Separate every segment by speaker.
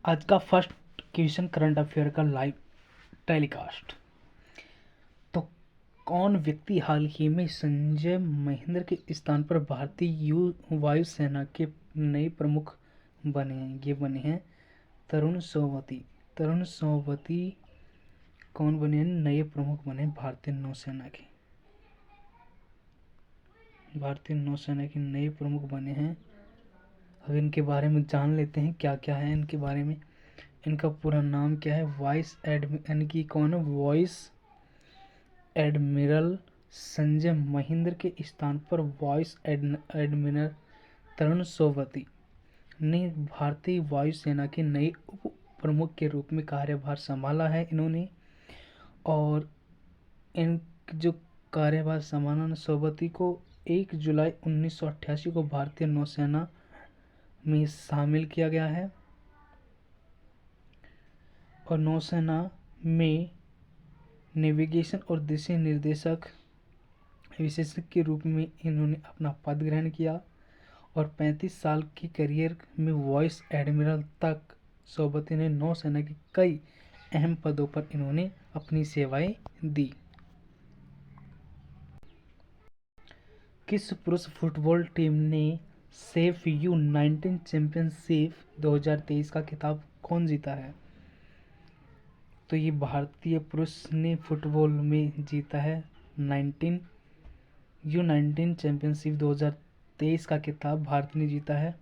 Speaker 1: आज का first question current affair का लाइव टेलीकास्ट। तो कौन व्यक्ति हाल ही में संजय महेंद्र के स्थान पर भारतीय वायुसेना के नए प्रमुख बने हैं? ये बने हैं तरुण सोवती। तरुण सोवती कौन बने हैं? नए प्रमुख बने भारतीय नौसेना के। भारतीय नौसेना के नए प्रमुख बने हैं। अब इनके बारे में जान लेते हैं क्या क्या है इनके बारे में। इनका पूरा नाम क्या है? इनकी कौन है? वाइस एडमिरल संजय महेंद्र के स्थान पर वाइस एडमिरल तरुण सोवती ने भारतीय वायुसेना के नए उप प्रमुख के रूप में कार्यभार संभाला है इन्होंने। और इन जो कार्यभार संभाला सोवती को 1 जुलाई 1988 को भारतीय नौसेना में शामिल किया गया है। और नौसेना में नेविगेशन और दिशा निर्देशक विशेषज्ञ के रूप में इन्होंने अपना पद ग्रहण किया। और 35 साल की करियर में वाइस एडमिरल तक सोवती ने नौसेना के कई अहम पदों पर इन्होंने अपनी सेवाएं दी। किस पुरुष फुटबॉल टीम ने सेफ U19 चैंपियनशिप 2023 का खिताब कौन जीता है? तो ये भारतीय पुरुष ने फुटबॉल में जीता है U19 चैंपियनशिप 2023 का खिताब भारत ने जीता है।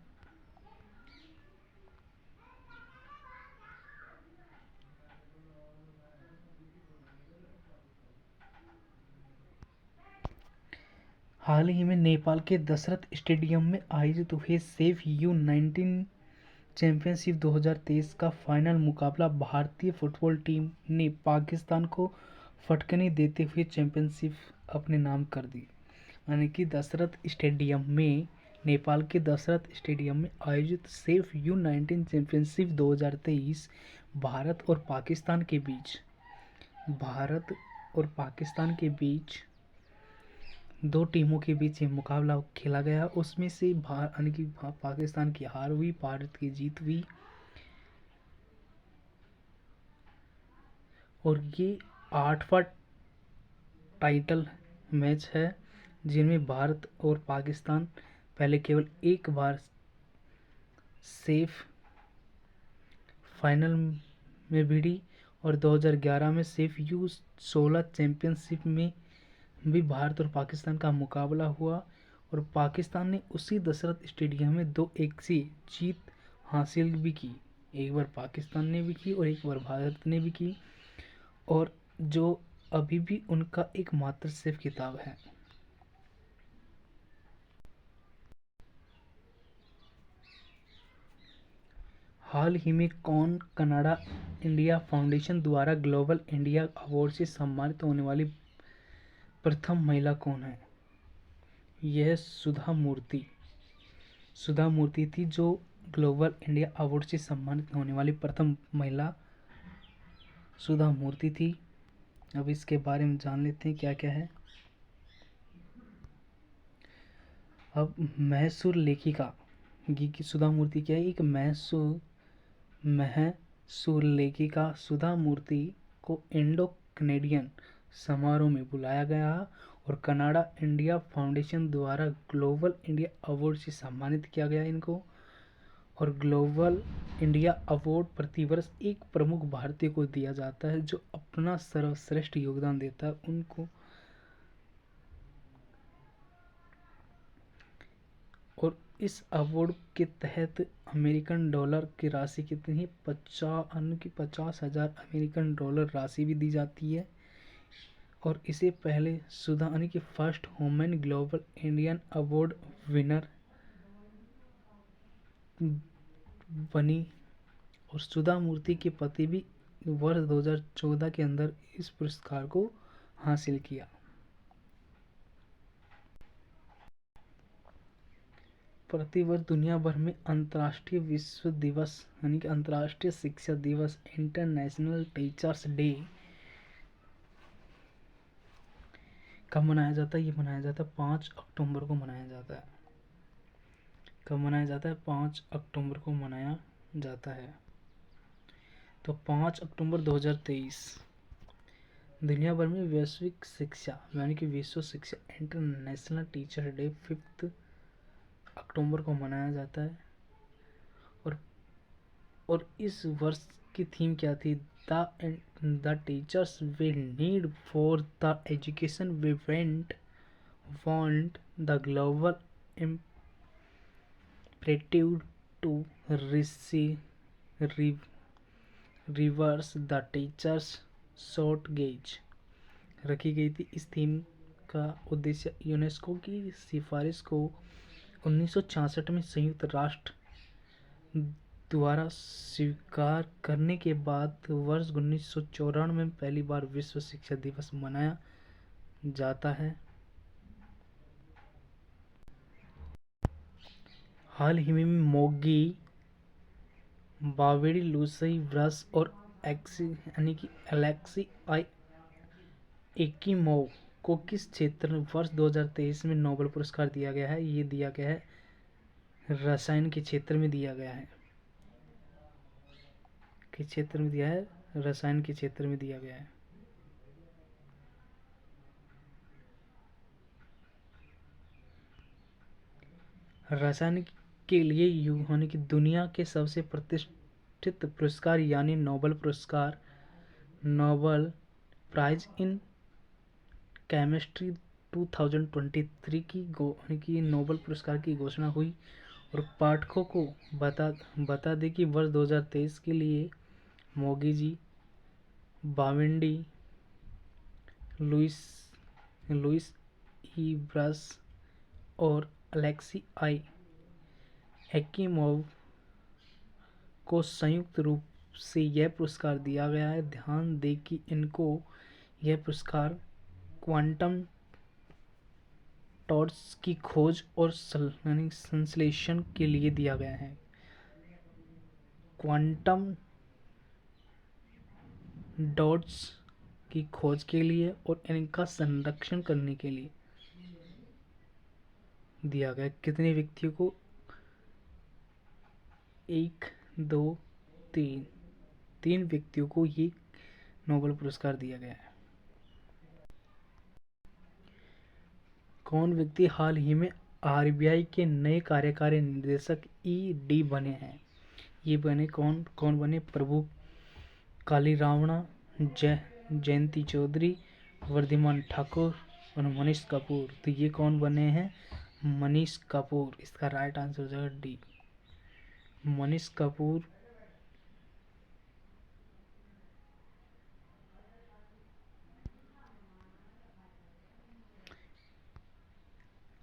Speaker 1: हाल ही में नेपाल के दशरथ स्टेडियम में आयोजित हुए सेफ U19 चैंपियनशिप 2023 का फाइनल मुकाबला भारतीय फुटबॉल टीम ने पाकिस्तान को फटकनी देते हुए चैंपियनशिप अपने नाम कर दी। यानी कि नेपाल के दशरथ स्टेडियम में आयोजित सेफ U19 चैंपियनशिप 2023 भारत और पाकिस्तान के बीच दो टीमों के बीच ये मुकाबला खेला गया। उसमें से यानी कि पाकिस्तान की हार हुई, भारत की जीत हुई। और ये 8वां टाइटल मैच है जिनमें भारत और पाकिस्तान पहले केवल एक बार सेफ फाइनल में भिड़ी। और 2011 में सेफ U16 चैंपियनशिप में भी भारत और पाकिस्तान का मुकाबला हुआ। और पाकिस्तान ने उसी दशरथ स्टेडियम में 2-1 से जीत हासिल भी की। एक बार पाकिस्तान ने भी की और एक बार भारत ने भी की। और जो अभी भी उनका एकमात्र सेफ खिताब है। हाल ही में कौन कनाडा इंडिया फाउंडेशन द्वारा ग्लोबल इंडिया अवार्ड से सम्मानित होने वाली प्रथम महिला कौन है? यह सुधा मूर्ति थी जो ग्लोबल इंडिया अवार्ड से सम्मानित होने वाली प्रथम महिला सुधा मूर्ति थी। अब इसके बारे में जान लेते हैं क्या क्या है। अब महसूर लेखिका की सुधा मूर्ति क्या है? एक महसूर लेखिका सुधा मूर्ति को इंडो कनेडियन समारोह में बुलाया गया और कनाडा इंडिया फाउंडेशन द्वारा ग्लोबल इंडिया अवार्ड से सम्मानित किया गया इनको। और ग्लोबल इंडिया अवार्ड प्रतिवर्ष एक प्रमुख भारतीय को दिया जाता है जो अपना सर्वश्रेष्ठ योगदान देता है उनको। और इस अवार्ड के तहत अमेरिकन डॉलर की राशि कितनी है? 50,000 अमेरिकन डॉलर राशि भी दी जाती है। और इसे पहले सुधा यानी कि first women global Indian award winner बनी। और सुधा मूर्ति के पति भी वर्ष 2014 के अंदर इस पुरस्कार को हासिल किया। प्रतिवर्ष दुनिया भर में अंतर्राष्ट्रीय विश्व दिवस यानी कि अंतर्राष्ट्रीय शिक्षा दिवस इंटरनेशनल टीचर्स डे कब मनाया जाता है? ये मनाया जाता है 5 अक्टूबर को मनाया जाता है। कब मनाया जाता है? 5 अक्टूबर को मनाया जाता है। तो 5 अक्टूबर 2023 दुनिया भर में वैश्विक शिक्षा यानी कि विश्व शिक्षा इंटरनेशनल टीचर डे 5 अक्टूबर को मनाया जाता है। और इस वर्ष की थीम क्या थी? The teachers we need for the education we want the global imperative to reverse the teachers shortage रखी गई थी। इस थीम का उद्देश्य यूनेस्को की सिफारिश को 1966 में संयुक्त राष्ट्र द्वारा स्वीकार करने के बाद वर्ष 1994 में पहली बार विश्व शिक्षा दिवस मनाया जाता है। हाल ही में मोगी, बावेडी, लूसी ब्रस और अलेक्सी एकिमोव को किस क्षेत्र में वर्ष 2023 में नोबेल पुरस्कार दिया गया है? ये दिया गया है रसायन के क्षेत्र में दिया गया है। किस क्षेत्र में दिया है? रसायन के क्षेत्र में दिया गया है। रसायन के लिए यानी कि दुनिया के सबसे प्रतिष्ठित पुरस्कार यानी नोबेल पुरस्कार, नोबेल प्राइज इन केमिस्ट्री 2023 की नोबेल पुरस्कार की घोषणा हुई। और पाठकों को बता दें कि वर्ष 2023 के लिए मोगी जी, बावेंडी, लुइस ई ब्रस और अलेक्सी एकिमोव को संयुक्त रूप से यह पुरस्कार दिया गया है। ध्यान दें कि इनको यह पुरस्कार क्वांटम डॉट्स की खोज और संश्लेषण के लिए दिया गया है। क्वांटम डॉट्स की खोज के लिए और इनका संरक्षण करने के लिए दिया गया। कितने व्यक्तियों को? 1, 2, 3 व्यक्तियों को ये नोबेल पुरस्कार दिया गया है। कौन व्यक्ति हाल ही में आरबीआई के नए कार्यकारी निदेशक ईडी बने हैं? ये बने कौन बने? प्रभु कालीरावणा, जयंती चौधरी, वर्धमान ठाकुर और मनीष कपूर। तो ये कौन बने हैं? मनीष कपूर। इसका राइट आंसर हो जाएगा डी, मनीष कपूर।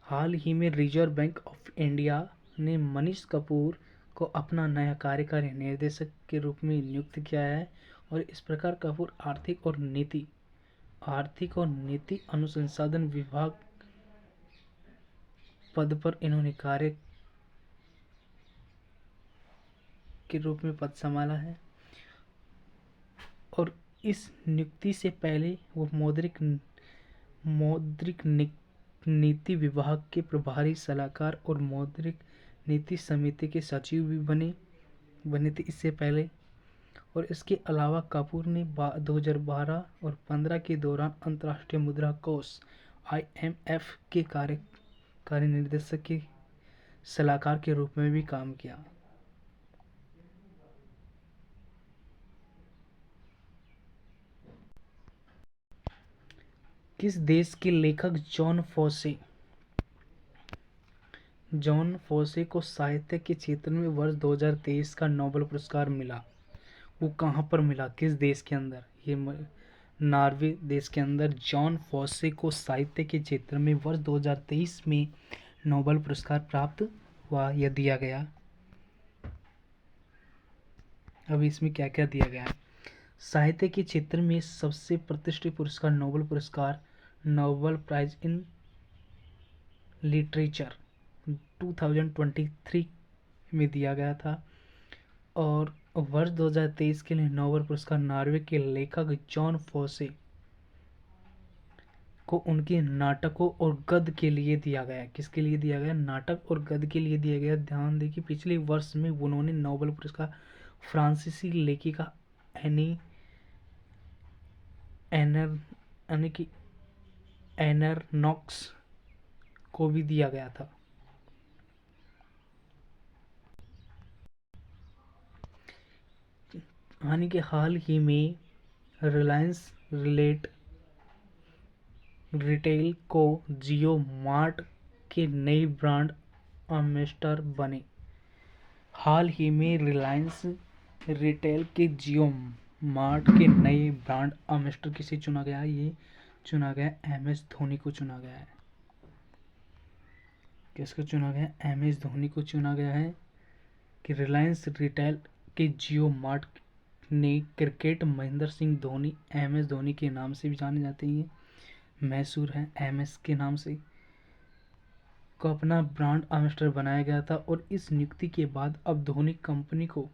Speaker 1: हाल ही में रिजर्व बैंक ऑफ इंडिया ने मनीष कपूर को अपना नया कार्यकारी निर्देशक के रूप में नियुक्त किया है। और इस प्रकार कपूर आर्थिक और नीति अनुसंधान विभाग पद पर इन्होंने कार्य के रूप में पद संभाला है। और इस नियुक्ति से पहले वो मौद्रिक नीति विभाग के प्रभारी सलाहकार और मौद्रिक नीति समिति के सचिव भी बने थे इससे पहले। और इसके अलावा कपूर ने 2012 और 15 के दौरान अंतर्राष्ट्रीय मुद्रा कोष IMF के कार्य निर्देशक के सलाहकार के रूप में भी काम किया। किस देश के लेखक जॉन फोसे को साहित्य के क्षेत्र में वर्ष 2023 का नोबेल पुरस्कार मिला? वो कहाँ पर मिला? किस देश के अंदर? ये नॉर्वे देश के अंदर जॉन फोसे को साहित्य के क्षेत्र में वर्ष 2023 में नोबेल पुरस्कार प्राप्त हुआ या दिया गया। अब इसमें क्या क्या दिया गया है? साहित्य के क्षेत्र में सबसे प्रतिष्ठित पुरस्कार नोबेल पुरस्कार, नोबेल प्राइज इन लिटरेचर 2023 में दिया गया था। और वर्ष 2023 के लिए नोबेल पुरस्कार नॉर्वे के लेखक जॉन फोसे को उनके नाटकों और गद्य के लिए दिया गया। किसके लिए दिया गया? नाटक और गद्य के लिए दिया गया। ध्यान दें कि पिछले वर्ष में उन्होंने नोबेल पुरस्कार फ्रांसीसी लेखिका एनी एनर यानी कि एनरनॉक्स को भी दिया गया था। यानी कि हाल ही में रिलायंस रिटेल को जियो मार्ट के नए ब्रांड एम्बेसडर बने। हाल ही में रिलायंस रिटेल के जियो मार्ट के नए ब्रांड एम्बेसडर किसे चुना गया है? ये चुना गया MS धोनी को चुना गया है। किसको चुना गया? MS धोनी को चुना गया है कि रिलायंस रिटेल के जियो मार्ट ने क्रिकेट महेंद्र सिंह धोनी MS धोनी के नाम से भी जाने जाते हैं, मैसूर है MS के नाम से, को अपना ब्रांड एम्बेसडर बनाया गया था। और इस नियुक्ति के बाद अब धोनी कंपनी को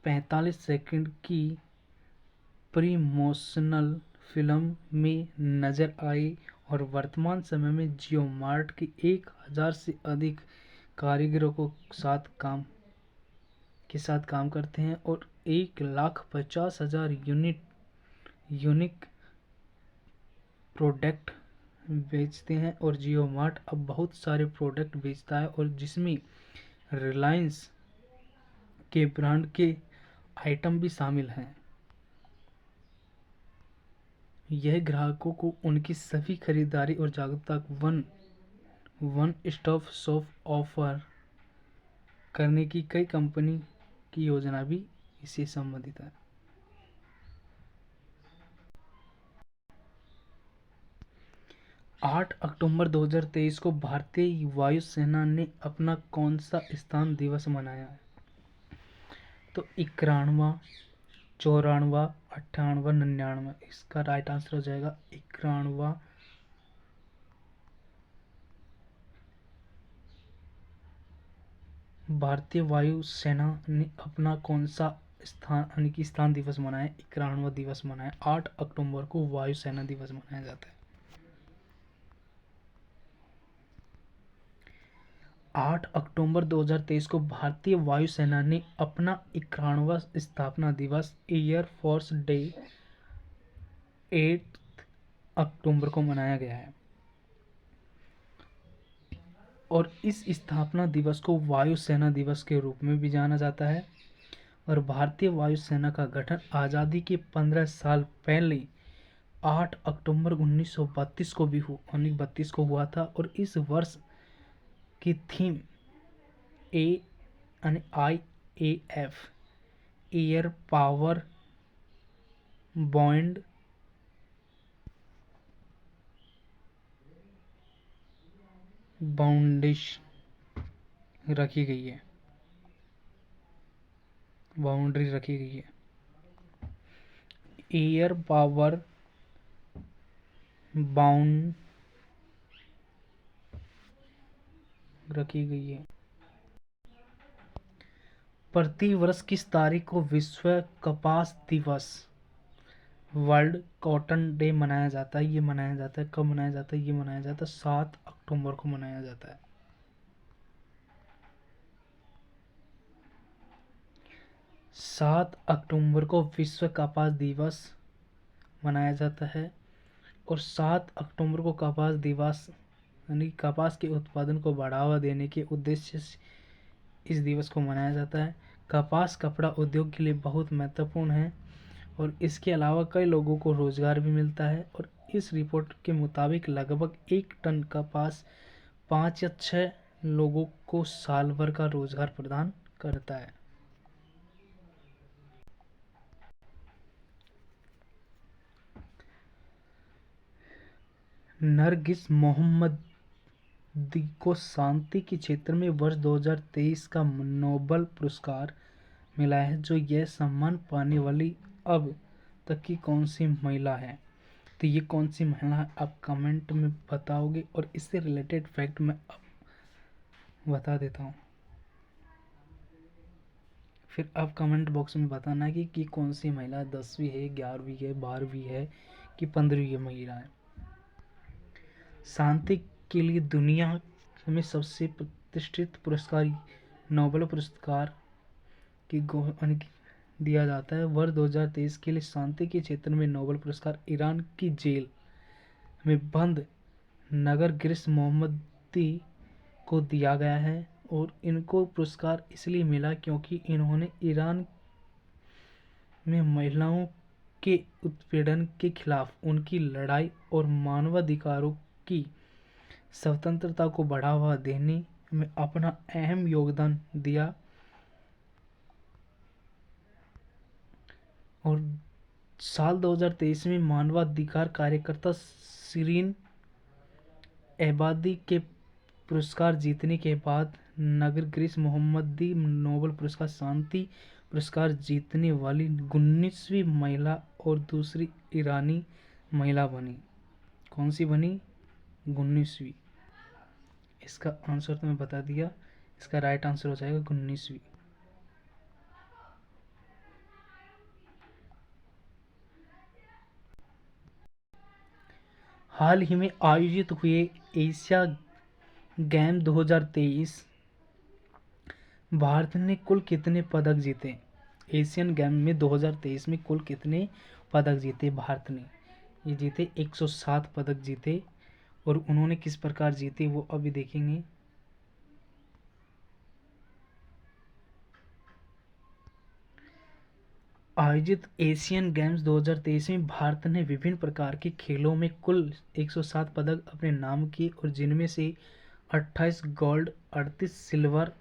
Speaker 1: 45 सेकंड की प्रमोशनल फिल्म में नजर आए और वर्तमान समय में जियो मार्ट के 1000 से अधिक कारीगरों के साथ काम करते हैं और 1,50,000 यूनिक प्रोडक्ट बेचते हैं। और जियो मार्ट अब बहुत सारे प्रोडक्ट बेचता है और जिसमें रिलायंस के ब्रांड के आइटम भी शामिल हैं। यह ग्राहकों को उनकी सभी खरीदारी और जागरूकता वन स्टॉप शॉप ऑफर करने की कई कंपनी की योजना भी इससे संबंधित है। 8 अक्टूबर 2023 को भारतीय वायुसेना ने अपना कौन सा स्थान दिवस मनाया है? तो 91, 94, 98, 99। इसका राइट आंसर हो जाएगा 91। भारतीय वायुसेना ने अपना कौन सा स्थान यानी कि स्थान दिवस मनाया? 91वां दिवस मनाया। 8 अक्टूबर को वायुसेना दिवस मनाया जाता है। 8 अक्टूबर 2023 को भारतीय वायुसेना ने अपना 91वां स्थापना दिवस एयर फोर्स डे 8 अक्टूबर को मनाया गया है। और इस स्थापना दिवस को वायुसेना दिवस के रूप में भी जाना जाता है। और भारतीय वायुसेना का गठन आज़ादी के 15 साल पहले 8 अक्टूबर 1932 को भी 1932 को हुआ था। और इस वर्ष की theme IAF air power beyond boundaries रखी गई है, बाउंड्री रखी गई है। एयर पावर बाउंड रखी गई है। प्रति वर्ष किस तारीख को विश्व कपास दिवस वर्ल्ड कॉटन डे मनाया जाता है? ये मनाया जाता है, कब मनाया जाता है? ये मनाया जाता है 7 अक्टूबर को मनाया जाता है। 7 अक्टूबर को विश्व कपास दिवस मनाया जाता है। और 7 अक्टूबर को कपास दिवस यानी कपास के उत्पादन को बढ़ावा देने के उद्देश्य से इस दिवस को मनाया जाता है। कपास कपड़ा उद्योग के लिए बहुत महत्वपूर्ण है और इसके अलावा कई लोगों को रोजगार भी मिलता है। और इस रिपोर्ट के मुताबिक लगभग 1 टन कपास 5 या 6 लोगों को साल भर का रोजगार प्रदान करता है। नरगिस मोहम्मदी को शांति के क्षेत्र में वर्ष 2023 का नोबेल पुरस्कार मिला है। जो यह सम्मान पाने वाली अब तक की कौन सी महिला है? तो ये कौन सी महिला है आप कमेंट में बताओगे और इससे रिलेटेड फैक्ट मैं अब बता देता हूँ। फिर आप कमेंट बॉक्स में बताना कि कौन सी महिला 10वीं है, 11वीं है, 12वीं है कि 15वीं महिला है। शांति के लिए दुनिया में सबसे प्रतिष्ठित पुरस्कार नोबेल पुरस्कार की दिया जाता है। वर्ष 2023 के लिए शांति के क्षेत्र में नोबेल पुरस्कार ईरान की जेल में बंद नगर गिरिश मोहम्मदी को दिया गया है। और इनको पुरस्कार इसलिए मिला क्योंकि इन्होंने ईरान में महिलाओं के उत्पीड़न के खिलाफ उनकी लड़ाई और मानवाधिकारों की स्वतंत्रता को बढ़ावा देने में अपना अहम योगदान दिया। और साल 2023 में मानवाधिकार कार्यकर्ता शिरीन एबादी के पुरस्कार जीतने के बाद नगर गिरिश मोहम्मदी नोबेल पुरस्कार शांति पुरस्कार जीतने वाली 19वीं महिला और दूसरी ईरानी महिला बनी। कौन सी बनी? 19वीं। इसका आंसर तो मैं बता दिया, इसका राइट आंसर हो जाएगा 19वीं। हाल ही में आयोजित हुए एशिया गेम 2023 भारत ने कुल कितने पदक जीते? एशियन गेम में 2023 में कुल कितने पदक जीते भारत ने? ये जीते 107 पदक जीते। और उन्होंने किस प्रकार जीते वो अभी देखेंगे। आयोजित एशियन गेम्स 2023 में भारत ने विभिन्न प्रकार के खेलों में कुल 107 पदक अपने नाम किए और जिनमें से 28 गोल्ड, 38 सिल्वर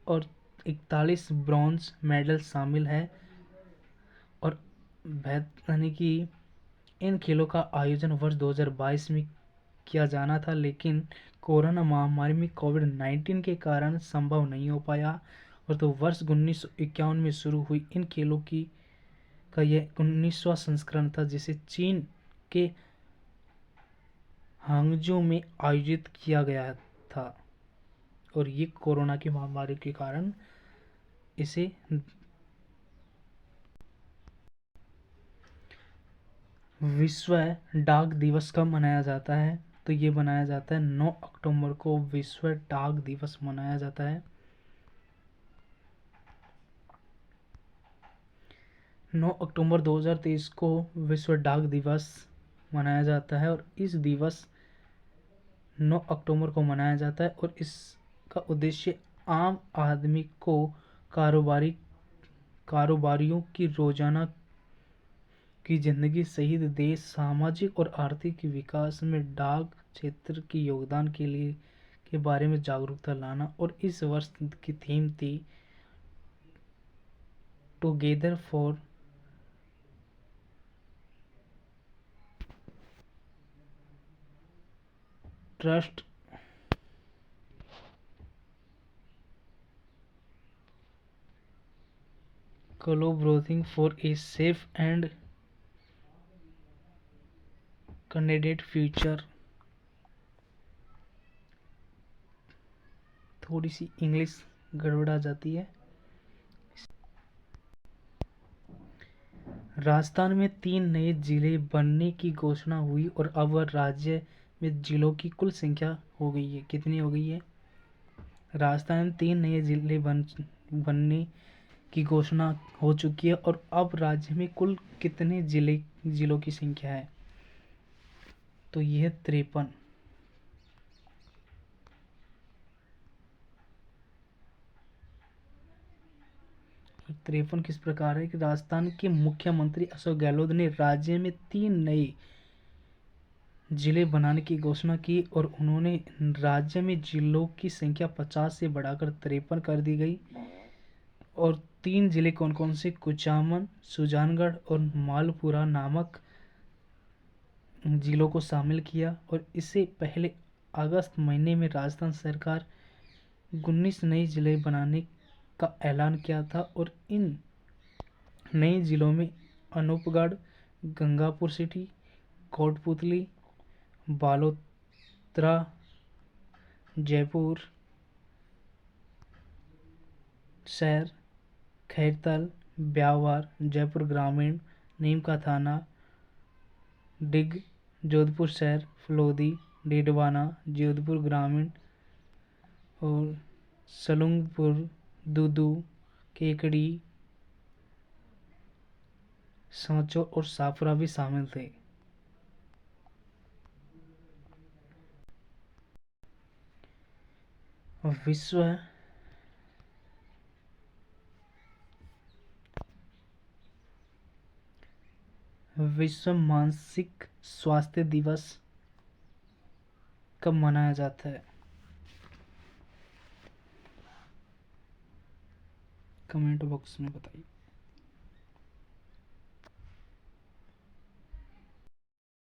Speaker 1: और 41 ब्रॉन्ज मेडल शामिल है। और यानी कि इन खेलों का आयोजन वर्ष 2022 में किया जाना था, लेकिन कोरोना महामारी में कोविड-19 के कारण संभव नहीं हो पाया। और तो वर्ष 1951 में शुरू हुई इन खेलों का यह 19वां संस्करण था, जिसे चीन के हांगजो में आयोजित किया गया था। और ये कोरोना की महामारी के कारण इसे विश्व डाक दिवस कब मनाया जाता है? तो ये मनाया जाता है 9 अक्टूबर को विश्व डाक दिवस मनाया जाता है। 9 अक्टूबर 2023 को विश्व डाक दिवस मनाया जाता है। और इस दिवस 9 अक्टूबर को मनाया जाता है और इसका उद्देश्य आम आदमी को कारोबारियों की रोजाना की जिंदगी सहित देश सामाजिक और आर्थिक विकास में डाक क्षेत्र के योगदान के बारे में जागरूकता लाना। और इस वर्ष की थीम थी together for trust collaborating for a safe and candidate future। थोड़ी सी इंग्लिश गड़बड़ा जाती है। राजस्थान में 3 नए जिले बनने की घोषणा हुई और अब राज्य में जिलों की कुल संख्या हो गई है। कितनी हो गई है? राजस्थान में 3 नए जिले बनने की घोषणा हो चुकी है। और अब राज्य में कुल कितने जिलों की संख्या है? तो यह 53। 53 किस प्रकार है कि राजस्थान के मुख्यमंत्री अशोक गहलोत ने राज्य में 3 नए जिले बनाने की घोषणा की और उन्होंने राज्य में जिलों की संख्या 50 से बढ़ाकर 53 कर दी गई। और 3 जिले कौन कौन से? कुचामन, सुजानगढ़ और मालपुरा नामक जिलों को शामिल किया। और इससे पहले अगस्त महीने में राजस्थान सरकार 19 नए जिले बनाने का ऐलान किया था। और इन नए जिलों में अनूपगढ़, गंगापुर सिटी, कोटपुतली, बालोतरा, जयपुर शहर, खैरतल, ब्यावर, जयपुर ग्रामीण, नीम का थाना, डिग, जोधपुर शहर, फलोदी, डीडवाना, जोधपुर ग्रामीण और सलुंगपुर, दूदू, केकड़ी, सांचौर और साफरा भी शामिल थे। विश्व विश्व मानसिक स्वास्थ्य दिवस कब मनाया जाता है? कमेंट बॉक्स में बताइए।